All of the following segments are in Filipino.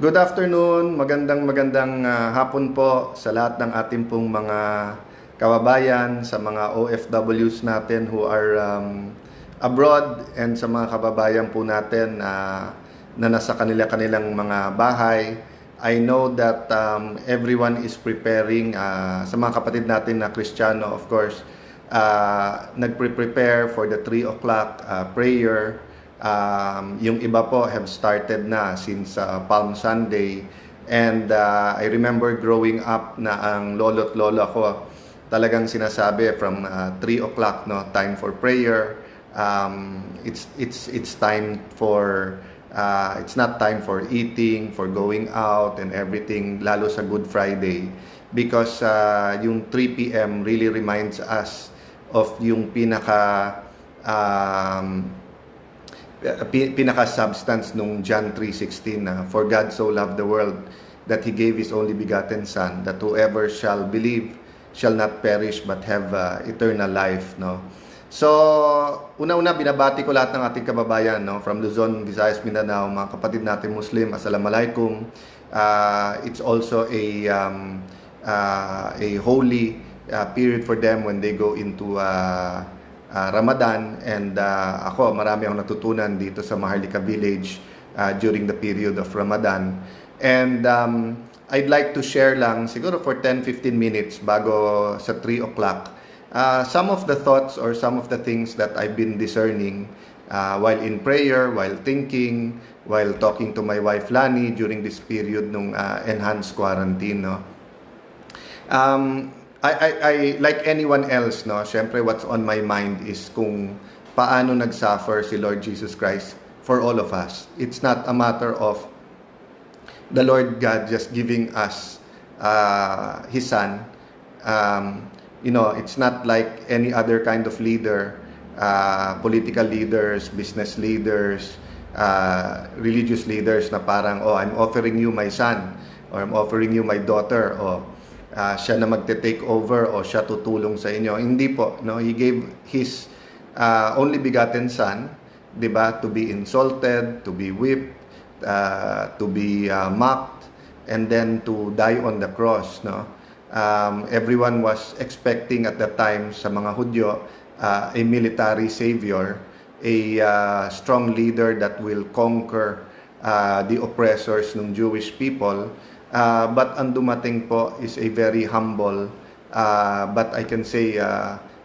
Good afternoon, magandang hapon po sa lahat ng ating pong mga kababayan, sa mga OFWs natin who are abroad, and sa mga kababayan po natin na nasa kanilang mga bahay. I know that everyone is preparing, sa mga kapatid natin na Kristiyano, of course, nagpre-prepare for the 3 o'clock prayer. Yung iba po have started na since Palm Sunday, and I remember growing up na ang lolo't lola ko talagang sinasabi from 3 o'clock, no, time for prayer. It's time for it's not time for eating, for going out and everything, lalo sa Good Friday, because yung 3 p.m. really reminds us of yung pinaka-substance nung John 3:16 na for God so loved the world that He gave His only begotten Son, that whoever shall believe shall not perish but have eternal life, no? So, una-una binabati ko lahat ng ating kababayan, no, from Luzon, Visayas, Mindanao, mga kapatid natin Muslim, Assalamualaikum. It's also a holy period for them when they go into Ramadan, and ako marami akong natutunan dito sa Maharlika Village during the period of Ramadan. And I'd like to share lang siguro for 10-15 minutes bago sa 3 o'clock some of the thoughts or some of the things that I've been discerning while in prayer, while thinking, while talking to my wife Lani during this period nung enhanced quarantine, no? I like anyone else, no, syempre what's on my mind is kung paano nagsuffer si Lord Jesus Christ for all of us. It's not a matter of the Lord God just giving us His Son. It's not like any other kind of leader, political leaders, business leaders, religious leaders na parang, oh, I'm offering you my son, or I'm offering you my daughter, or siya na magte-take over o siya tutulong sa inyo. Hindi po, no? He gave His only begotten Son, 'di ba, to be insulted, to be whipped, to be mocked, and then to die on the cross, no? Everyone was expecting at that time sa mga Hudyo a military savior, a strong leader that will conquer the oppressors ng Jewish people. But ang dumating po is a very humble, but I can say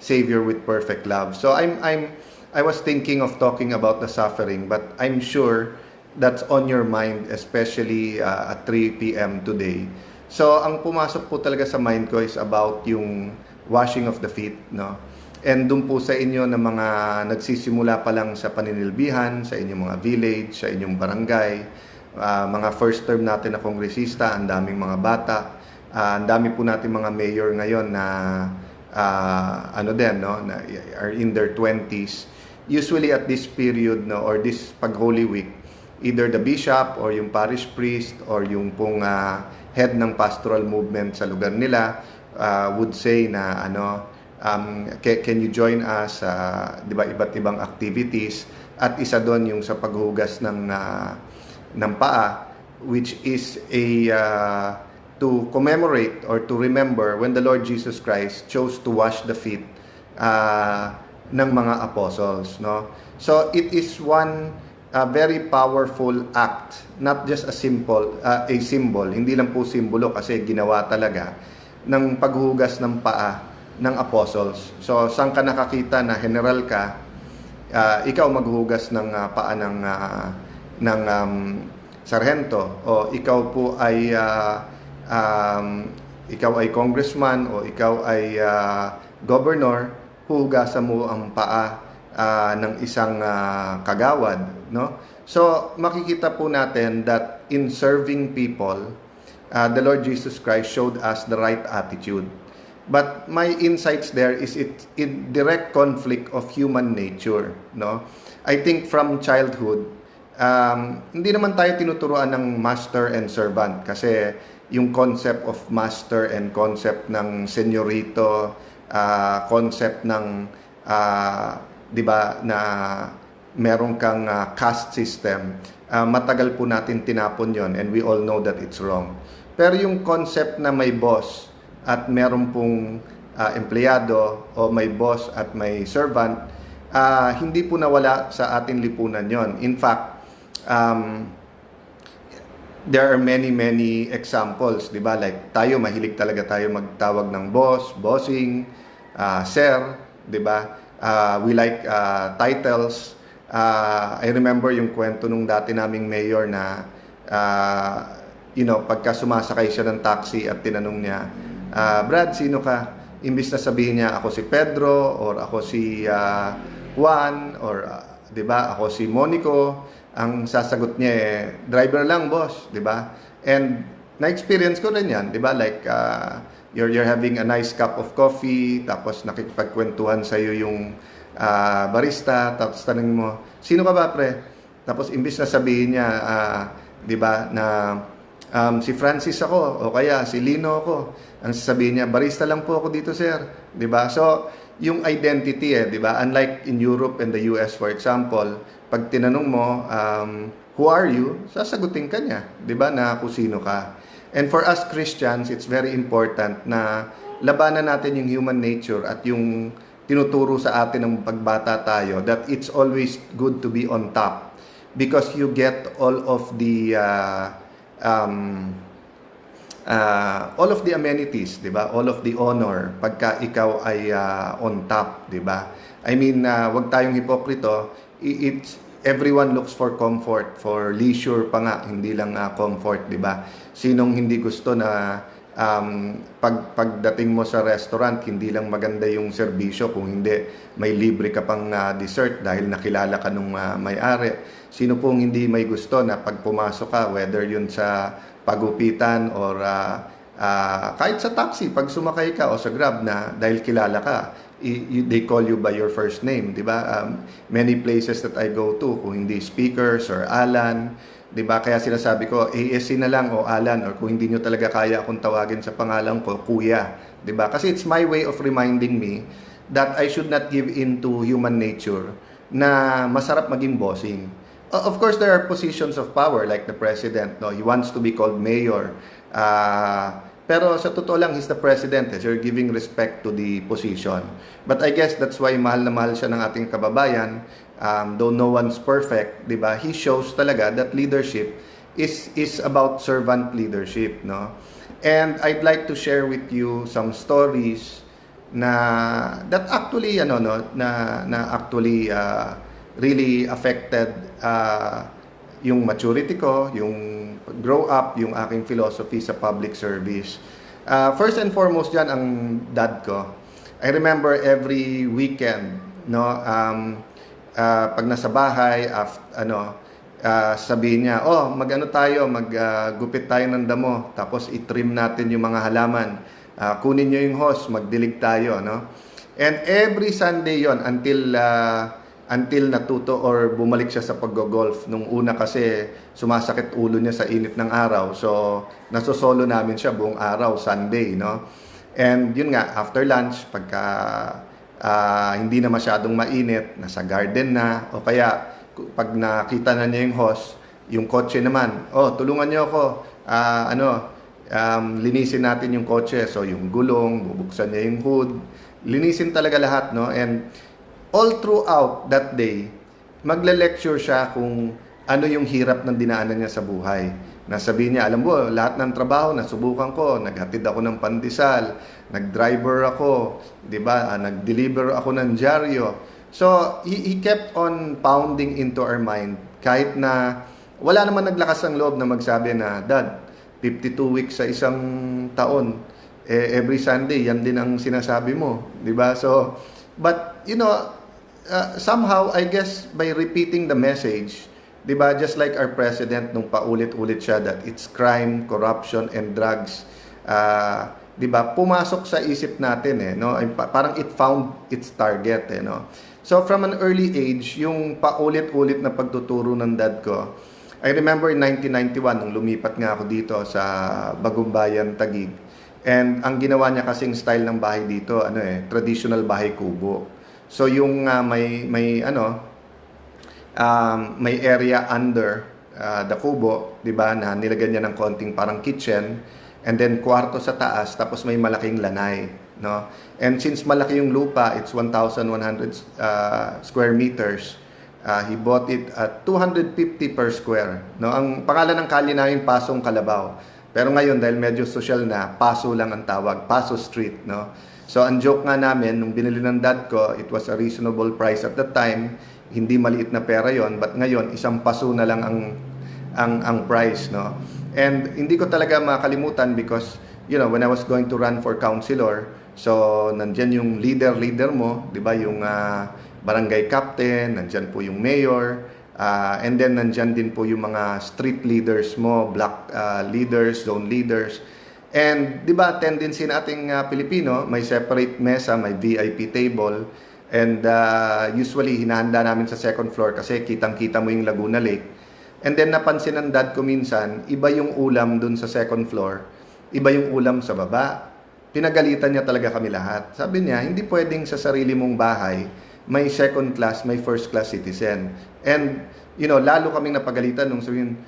Savior with perfect love. So I was thinking of talking about the suffering, but I'm sure that's on your mind, especially at 3 p.m. today. So ang pumasok po talaga sa mind ko is about yung washing of the feet, no? And dun po sa inyo na mga nagsisimula pa lang sa paninilbihan, sa inyong mga village, sa inyong barangay, mga first term natin na kongresista, ang daming mga bata, ang dami po natin mga mayor ngayon na na are in their 20s. Usually at this period, no, or this pag Holy Week, either the bishop or yung parish priest or yung pong head ng pastoral movement sa lugar nila would say na can you join us, di ba, iba't ibang activities, at isa doon yung sa paghugas ng paa, which is to commemorate or to remember when the Lord Jesus Christ chose to wash the feet ng mga apostles, no? So it is one very powerful act, not just a symbol, hindi lang po simbolo kasi ginawa talaga ng paghugas ng paa ng apostles. So saan ka nakakita na general ka, ikaw maghugas ng paa ng sarhento, o ikaw po ay congressman, o ikaw ay governor, hugasan mo ang paa ng isang kagawad, no? So makikita po natin that in serving people, the Lord Jesus Christ showed us the right attitude. But my insights there is it in direct conflict of human nature, no? I think from childhood, hindi naman tayo tinuturuan ng master and servant, kasi yung concept of master and concept ng senyorito, concept ng 'di ba, na meron kang caste system, matagal po natin tinapon yon, and we all know that it's wrong. Pero yung concept na may boss at meron pong empleyado, o may boss at may servant, hindi po nawala sa ating lipunan yon. In fact, there are many examples, 'di ba? Like tayo, mahilig talaga tayo magtawag ng boss, bossing, sir, 'di ba? We like titles. I remember yung kwento nung dati naming mayor na pagka sumasakay siya ng taxi at tinanong niya, Brad, sino ka? Imbis na sabihin niya ako si Pedro, or ako si Juan, or 'di ba, ako si Monico, ang sasagot niya driver lang, boss, 'di ba? And na-experience ko rin 'yan, 'di ba? Like you're having a nice cup of coffee, tapos nakikipagkwentuhan sa iyo yung barista, tapos tanong mo, sino ka ba, pre? Tapos imbis na sabihin niya 'di ba, na si Francis ako, o kaya si Lino ako, ang sasabihin niya, barista lang po ako dito, sir, 'di ba? So yung identity 'di ba? Unlike in Europe and the US, for example, pag tinanong mo, who are you? Sasagutin ka niya, 'di ba, na kung sino ka. And for us Christians, it's very important na labanan natin yung human nature at yung tinuturo sa atin ng pagbata tayo, that it's always good to be on top because you get all of the amenities, 'di ba? All of the honor pagka ikaw ay on top, 'di ba? I mean, wag tayong hipokrito. Everyone looks for comfort, for leisure pa nga, hindi lang comfort, 'di ba? Sinong hindi gusto na pagdating mo sa restaurant, hindi lang maganda yung serbisyo, kung hindi may libre ka pang dessert dahil nakilala ka nung may-ari. Sino pong hindi may gusto na pag pumasok ka, whether yun sa pagupitan or kahit sa taxi, pag sumakay ka o sa Grab, na dahil kilala ka, they call you by your first name, di ba? Many places that I go to, kung hindi speakers or Alan, di ba? Kaya sinasabi ko, ASC na lang o Alan, or kung hindi nyo talaga kaya akong tawagin sa pangalan ko, Kuya, di ba? Kasi it's my way of reminding me that I should not give in to human nature na masarap maging bossing. Of course, there are positions of power like the president, no? He wants to be called mayor. Pero sa totoo lang, he's the president. So you're giving respect to the position. But I guess that's why mahal na mahal siya ng ating kababayan. Though no one's perfect, di ba? He shows talaga that leadership is about servant leadership, no? And I'd like to share with you some stories that actually really affected yung maturity ko, yung grow up, yung aking philosophy sa public service. First and foremost dyan, ang dad ko. I remember every weekend, no, pag nasa bahay, sabihin niya, maggupit tayo ng damo, tapos itrim natin yung mga halaman. Kunin niyo yung hose, magdilig tayo, no? And every Sunday yon until natuto or bumalik siya sa pag-golf. Nung una kasi sumasakit ulo niya sa init ng araw. So, nasosolo namin siya buong araw, Sunday, no? And yun nga, after lunch, pagka hindi na masyadong mainit, nasa garden na, o kaya pag nakita na niya yung host, yung kotse naman, tulungan niyo ako, linisin natin yung kotse. So, yung gulong, bubuksan niya yung hood, linisin talaga lahat, no? And all throughout that day, magle-lecture siya kung ano yung hirap ng dinaanan niya sa buhay. Nasabihin niya, alam mo, lahat ng trabaho nasubukan ko, naghatid ako ng pandesal, nag-driver ako, 'di ba? Nag-deliver ako ng dyaryo. So, he kept on pounding into our mind kahit na wala naman naglakas ng loob na magsabi na, Dad, 52 weeks sa isang taon. Every Sunday, yan din ang sinasabi mo, 'di ba? So, but somehow, I guess, by repeating the message, di ba, just like our president, nung paulit-ulit siya that it's crime, corruption, and drugs, di ba, pumasok sa isip natin, no? Parang it found its target, no? So, from an early age, yung paulit-ulit na pagtuturo ng dad ko, I remember in 1991, nung lumipat nga ako dito sa Bagumbayan, Taguig, and ang ginawa niya kasing style ng bahay dito, traditional bahay kubo. So yung may area under the kubo, 'di ba, na nilagyan niya ng konting parang kitchen, and then kwarto sa taas, tapos may malaking lanay, no? And since malaki yung lupa, it's 1,100 square meters. He bought it at 250 per square, no? Ang pangalan ng kalye namin Pasong Kalabaw. Pero ngayon dahil medyo social na, Paso lang ang tawag, Paso Street, no? So ang joke nga namin nung binili ng dad ko, it was a reasonable price at that time. Hindi maliit na pera 'yon, but ngayon isang paso na lang ang price, no? And hindi ko talaga makalimutan because when I was going to run for councilor, so nandiyan yung leader mo, 'di ba, yung barangay captain, nandiyan po yung mayor, and then nandiyan din po yung mga street leaders mo, block leaders, zone leaders. And 'di ba, tendency nating Pilipino, may separate mesa, may VIP table, and usually hinahanda namin sa second floor kasi kitang-kita mo yung Laguna Lake. And then napansin ng dad ko minsan, iba yung ulam dun sa second floor, iba yung ulam sa baba. Pinagalitan niya talaga kami lahat. Sabi niya, hindi pwedeng sa sarili mong bahay, may second class, may first class citizen. And, lalo kaming napagalitan nung sabihin,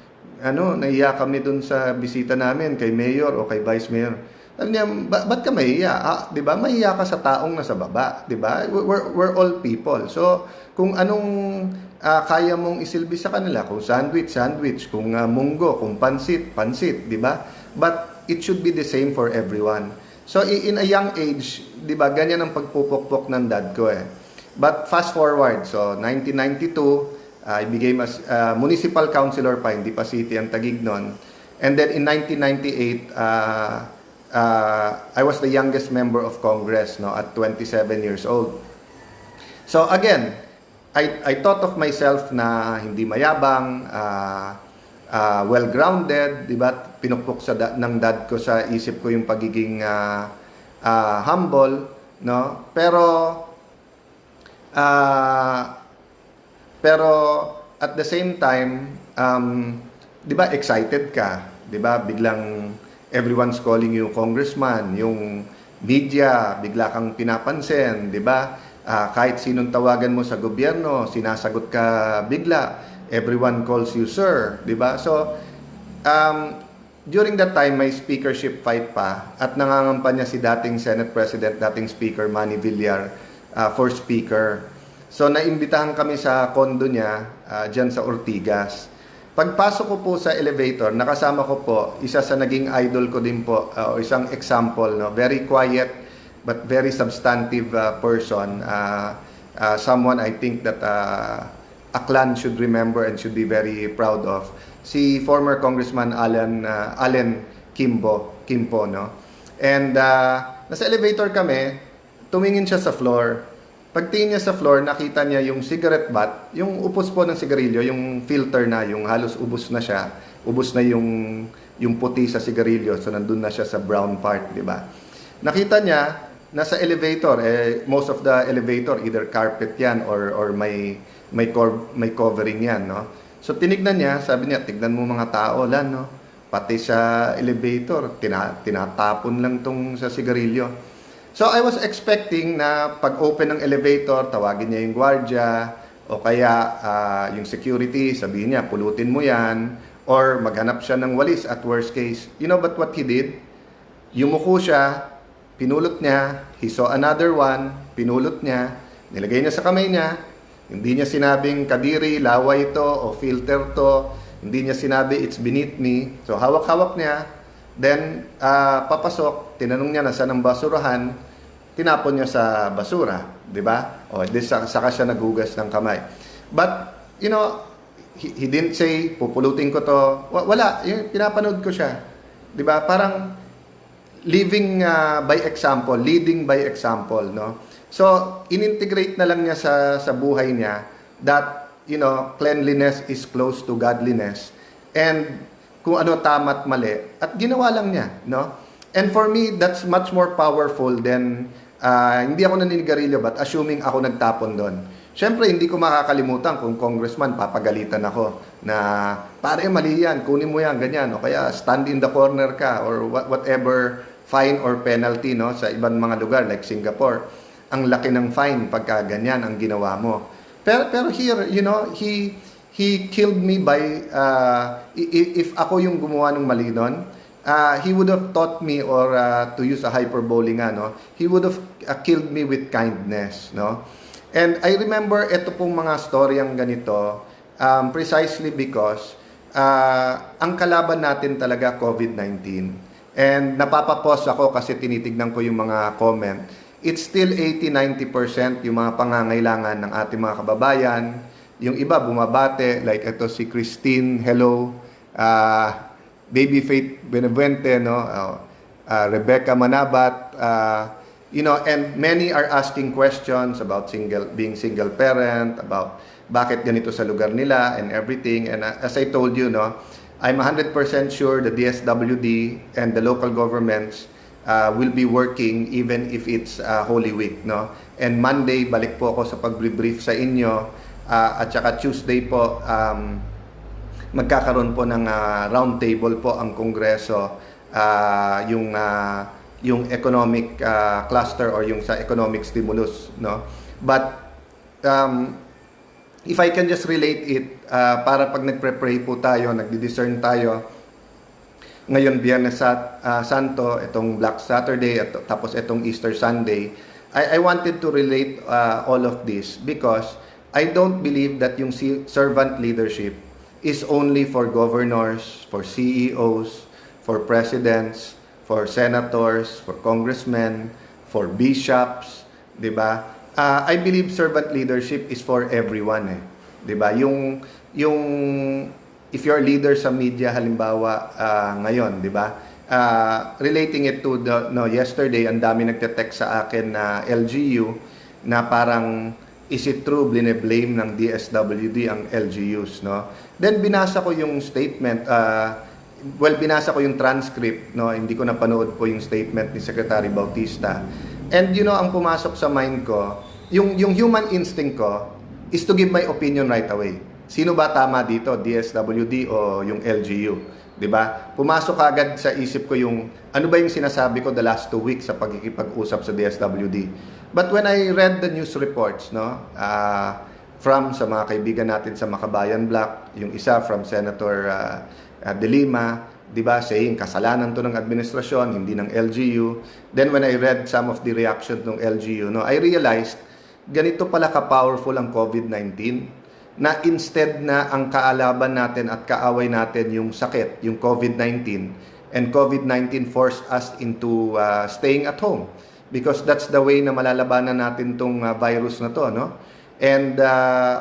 naiya kami dun sa bisita namin kay mayor o kay vice mayor. Sabi niya, ba't ka mahiya? 'Di ba? Mahiya ka sa taong nasa baba, 'di ba? We're all people. So, kung anong kaya mong isilbi sa kanila, kung sandwich, kung munggo, kung pansit, 'di ba? But it should be the same for everyone. So in a young age, 'di ba, ganyan ang pagpupukpok ng dad ko eh. But fast forward, so 1992, I became a municipal councilor pa, hindi pa city ang Taguig noon. And then in 1998, I was the youngest member of Congress, no, at 27 years old. So again, I thought of myself na hindi mayabang, well-grounded, di ba? Pinukpok ng dad ko sa isip ko yung pagiging humble, no? Pero at the same time, di ba, excited ka, di ba? Biglang everyone's calling you congressman, yung media, bigla kang pinapansin, di ba? Kahit sinong tawagan mo sa gobyerno, sinasagot ka bigla. Everyone calls you sir, di ba? So, during that time, may speakership fight pa at nangangampanya si dating Senate President, dating Speaker Manny Villar for Speaker. So, naimbitahan kami sa condo niya dyan sa Ortigas. Pagpasok ko po sa elevator, nakasama ko po isa sa naging idol ko din po, isang example, no? Very quiet but very substantive person, someone I think that a clan should remember and should be very proud of. Si former Congressman Allen Kimpo, no? And nasa elevator kami, tumingin siya sa floor. Pagtingin niya sa floor, nakita niya yung cigarette butt, yung upos po ng sigarilyo, yung filter na, yung halos ubos na siya, ubos na yung puti sa sigarilyo, so nandun na siya sa brown part, di ba? Nakita niya, nasa elevator, most of the elevator, either carpet yan or may covering yan, no? So tinignan niya, sabi niya, tignan mo mga tao lan, no? Pati sa elevator, tinatapon lang tong sa sigarilyo. So I was expecting na pag-open ng elevator, tawagin niya yung gwardiya, o kaya yung security, sabihin niya, pulutin mo yan, or maghanap siya ng walis at worst case. You know but what he did? Yumuko siya, pinulot niya, he saw another one, pinulot niya, nilagay niya sa kamay niya, hindi niya sinabing kadiri, laway ito, o filter to, hindi niya sinabi it's beneath me. So hawak-hawak niya, then papasok, tinanong niya na saan ang basurahan, tinapon niya sa basura, di ba? O saka siya naghugas ng kamay. But, he didn't say, pupulutin ko to. Wala, pinapanood ko siya. Di ba? Parang leading by example, no? So, inintegrate na lang niya sa buhay niya that, cleanliness is close to godliness. And kung ano tama at mali, at ginawa lang niya, no? And for me, that's much more powerful than, hindi ako naninigarilyo, but assuming ako nagtapon doon. Siyempre, hindi ko makakalimutan kung congressman, papagalitan ako na, pare, mali yan, kunin mo yan, ganyan, o kaya stand in the corner ka, or whatever fine or penalty, no, sa ibang mga lugar like Singapore. Ang laki ng fine pagka ganyan ang ginawa mo. Pero here, he he killed me by, if ako yung gumawa ng mali nun, he would have taught me, or to use a hyperbole nga, no? He would have killed me with kindness, no? And I remember ito pong mga storyang ganito, precisely because ang kalaban natin talaga COVID-19. And napapapos ako kasi tinitignan ko yung mga comment. It's still 80-90% yung mga pangangailangan ng ating mga kababayan. Yung iba bumabate, like ito si Christine, hello. Baby Faith Benevuente, no? Rebecca Manabat, you know, and many are asking questions about being single parent, about bakit ganito sa lugar nila and everything. And as I told you, no, I'm 100% sure the DSWD and the local governments will be working even if it's Holy Week, no? And Monday, balik po ako sa pag-brief sa inyo, at saka Tuesday po, magkakaroon po ng round table po ang Kongreso, yung economic cluster or yung sa economic stimulus, no? But if I can just relate it, para pag nagpre-pray po tayo, nagdi-discern tayo, ngayon Biyernes Santo, itong Black Saturday, at tapos itong Easter Sunday, I wanted to relate all of this because I don't believe that yung servant leadership is only for governors, for CEOs, for presidents, for senators, for congressmen, for bishops, di ba? I believe servant leadership is for everyone, eh. 'Di ba? Yung if you're leader sa media halimbawa ngayon, 'di ba? Relating it to yesterday, ang dami nagte-text sa akin na LGU na parang is it true blame ng DSWD ang LGUs, no? Then binasa ko yung statement, binasa ko yung transcript, no? Hindi ko napanood po yung statement ni Secretary Bautista. And you know, ang pumasok sa mind ko, yung human instinct ko is to give my opinion right away. Sino ba tama dito, DSWD o yung LGU? 'Di ba? Pumasok agad sa isip ko yung ano ba yung sinasabi ko the last 2 weeks sa pagkikipag-usap sa DSWD. But when I read the news reports, no, from sa mga kaibigan natin sa Makabayan Block, yung isa from Senator De Lima, 'di ba, saying kasalanan to ng administrasyon, hindi ng LGU. Then when I read some of the reaction ng LGU, no, I realized ganito pala ka-powerful ang COVID-19 na instead na ang kaalaban natin at kaaway natin yung sakit, yung COVID-19, and COVID-19 forced us into staying at home because that's the way na malalabanan natin tong virus na to, no? And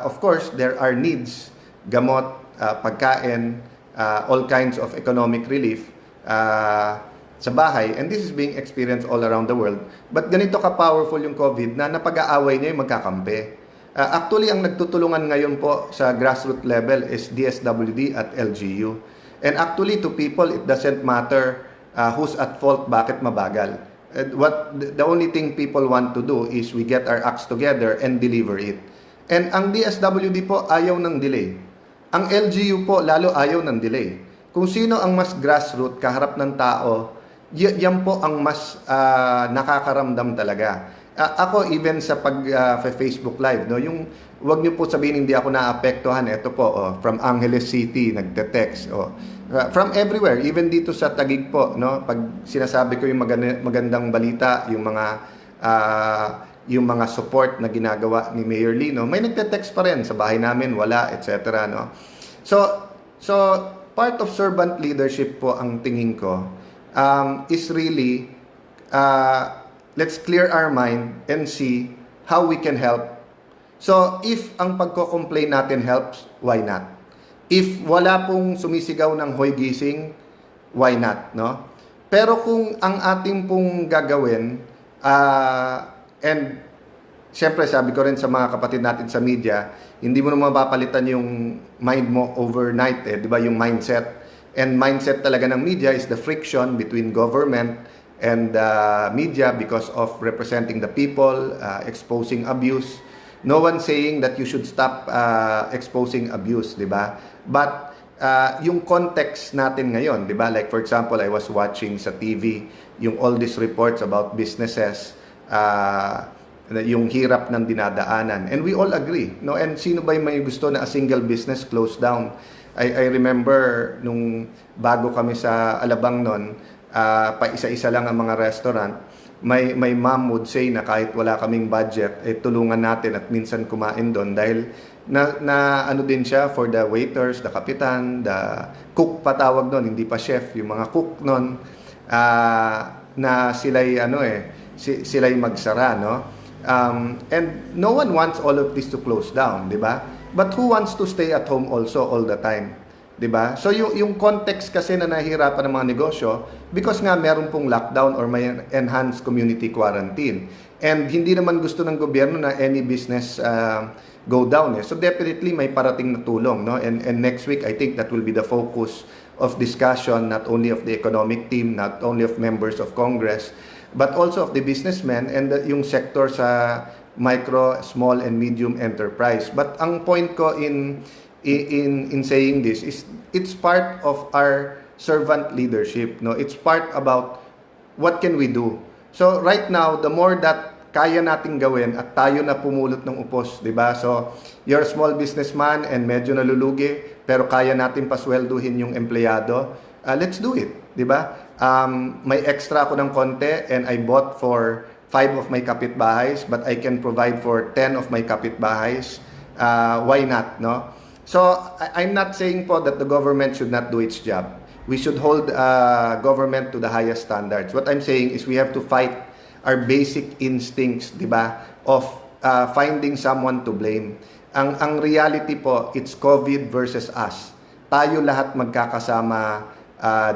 of course, there are needs, gamot, pagkain, all kinds of economic relief sa bahay, and this is being experienced all around the world. But ganito ka-powerful yung COVID na napag-aaway niya yung magkakampi. Actually, ang nagtutulungan ngayon po sa grassroots level is DSWD at LGU. And actually, to people, it doesn't matter who's at fault, bakit mabagal. The only thing people want to do is we get our acts together and deliver it. And ang DSWD po, ayaw ng delay. Ang LGU po, lalo ayaw ng delay. Kung sino ang mas grassroots, kaharap ng tao, yan po ang mas nakakaramdam talaga. Ako, even sa Facebook Live, no, yung wag niyo po sabihin hindi ako naapektuhan. Ito po, from Angeles City, nagte-text. From everywhere, even dito sa Taguig po, no, pag sinasabi ko yung magandang balita, yung mga support na ginagawa ni Mayor Lino, may nagte-text pa rin sa bahay namin, wala, etc. No? So part of servant leadership po ang tingin ko is really let's clear our mind and see how we can help. So if ang pagko-complain natin helps, why not? If wala pong sumisigaw ng hoy gising, why not, no? Pero kung ang ating pong gagawin, and siyempre sabi ko rin sa mga kapatid natin sa media, hindi mo naman mapapalitan yung mind mo overnight, di ba, yung mindset. And mindset talaga ng media is the friction between government and media because of representing the people, exposing abuse. No one saying that you should stop exposing abuse, di ba? But yung context natin ngayon, di ba? Like for example, I was watching sa TV yung all these reports about businesses yung hirap ng dinadaanan. And we all agree, no? And sino ba yung may gusto na a single business close down? I remember nung bago kami sa Alabang noon, pa isa-isa lang ang mga restaurant. My mom would say na kahit wala kaming budget, tulungan natin at minsan kumain doon dahil na ano din siya for the waiters, the kapitan, the cook pa tawag doon, hindi pa chef, yung mga cook noon, na sila'y magsara, no? And no one wants all of this to close down, di ba? But who wants to stay at home also all the time? 'Di ba? So yung context kasi na nahihirapan ng mga negosyo because nga meron pong lockdown or may enhanced community quarantine. And hindi naman gusto ng gobyerno na any business go down. So definitely may parating na tulong, no? And next week I think that will be the focus of discussion not only of the economic team, not only of members of Congress, but also of the businessmen and yung sector sa micro, small and medium enterprise. But ang point ko in saying this is it's part of our servant leadership, no? It's part about what can we do. So right now, the more that kaya nating gawin at tayo na pumulot ng upos, 'di ba? So you're a small businessman and medyo nalulugi pero kaya natin paswelduhin yung empleyado. Let's do it, 'di ba? May extra ako ng konti and I bought for 5 of my kapitbahays but I can provide for 10 of my kapitbahays. Why not, no? So I'm not saying po that the government should not do its job. We should hold government to the highest standards. What I'm saying is we have to fight our basic instincts, 'di ba, of finding someone to blame. Ang reality po, it's COVID versus us. Tayo lahat magkakasama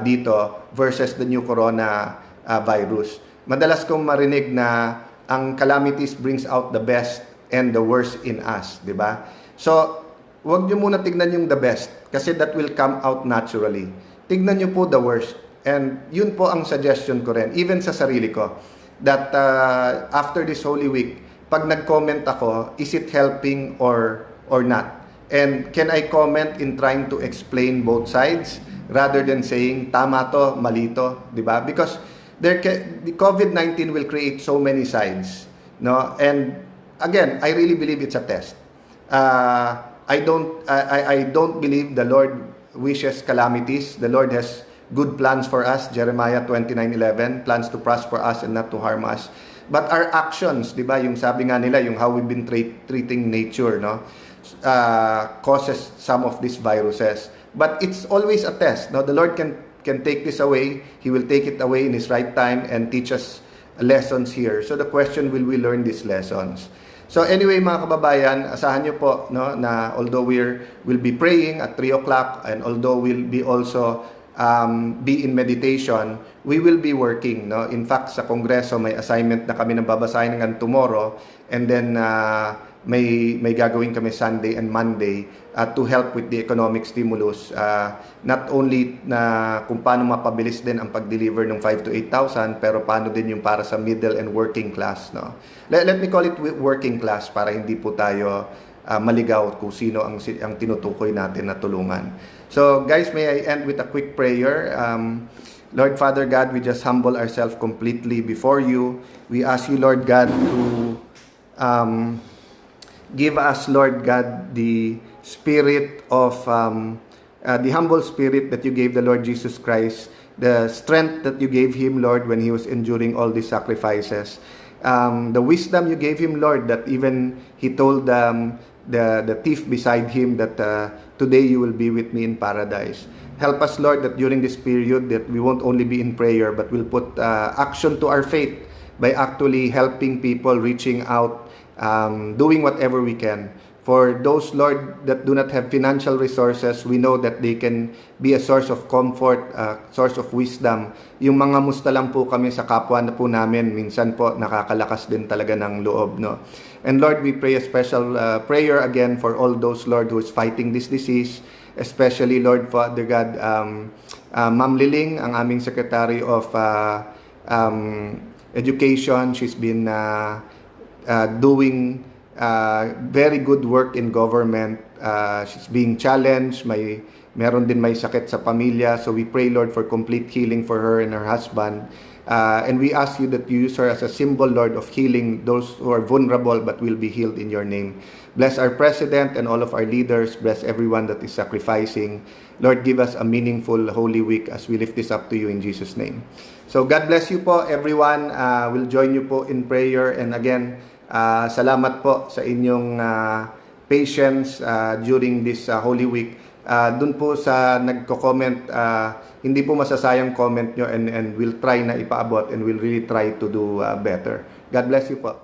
dito versus the new corona virus. Madalas kong marinig na ang calamities brings out the best and the worst in us, 'di ba? So, wag niyo muna tignan yung the best kasi that will come out naturally. Tignan niyo po the worst. And yun po ang suggestion ko rin, even sa sarili ko, that after this Holy Week, pag nag-comment ako, is it helping or not? And can I comment in trying to explain both sides rather than saying tama to, mali to, 'di ba? Because the COVID-19 will create so many sides, no? And again, I really believe it's a test. I don't believe the Lord wishes calamities. The Lord has good plans for us. Jeremiah 29:11, plans to prosper us and not to harm us. But our actions, 'di ba? Yung sabi nga nila, yung how we've been treating nature, no? Causes some of these viruses. But it's always a test, no? The Lord can take this away. He will take it away in His right time and teach us lessons here. So the question, will we learn these lessons? So anyway, mga kababayan, asahan nyo po, no, na although we'll be praying at 3 o'clock and although we'll be also be in meditation, we will be working, no? In fact, sa Kongreso may assignment na kami na babasahin hanggang tomorrow, and then may gagawin kami Sunday and Monday to help with the economic stimulus, not only na kung paano mapabilis din ang pag-deliver ng 5 to 8,000, pero paano din yung para sa middle and working class, no? Let me call it working class para hindi po tayo maligaw kung sino ang tinutukoy natin na tulungan. So guys, may I end with a quick prayer. Lord Father God, we just humble ourselves completely before you. We ask you, Lord God, to give us, Lord God, the spirit of the humble spirit that you gave the Lord Jesus Christ, the strength that you gave Him, Lord, when He was enduring all these sacrifices, the wisdom you gave Him, Lord, that even He told the thief beside Him that today you will be with me in paradise. Help us, Lord, that during this period that we won't only be in prayer, but we'll put action to our faith by actually helping people, reaching out, doing whatever we can. For those, Lord, that do not have financial resources, we know that they can be a source of comfort, a source of wisdom. Yung mga musta lang po kami sa kapwa na po namin, minsan po nakakalakas din talaga ng loob, no? And Lord, we pray a special prayer again for all those, Lord, who is fighting this disease, especially, Lord, Father God, Ma'am Liling, ang aming Secretary of Education. She's been doing very good work in government. She's being challenged. Meron din may sakit sa pamilya. So we pray, Lord, for complete healing for her and her husband. And we ask you that you use her as a symbol, Lord, of healing those who are vulnerable but will be healed in your name. Bless our president and all of our leaders. Bless everyone that is sacrificing. Lord, give us a meaningful Holy Week as we lift this up to you in Jesus' name. So God bless you po, everyone. We'll join you po in prayer. And again, salamat po sa inyong patience during this Holy Week. Dun po sa nagko-comment, hindi po masasayang comment nyo, and we'll try na ipaabot, and we'll really try to do better. God bless you po.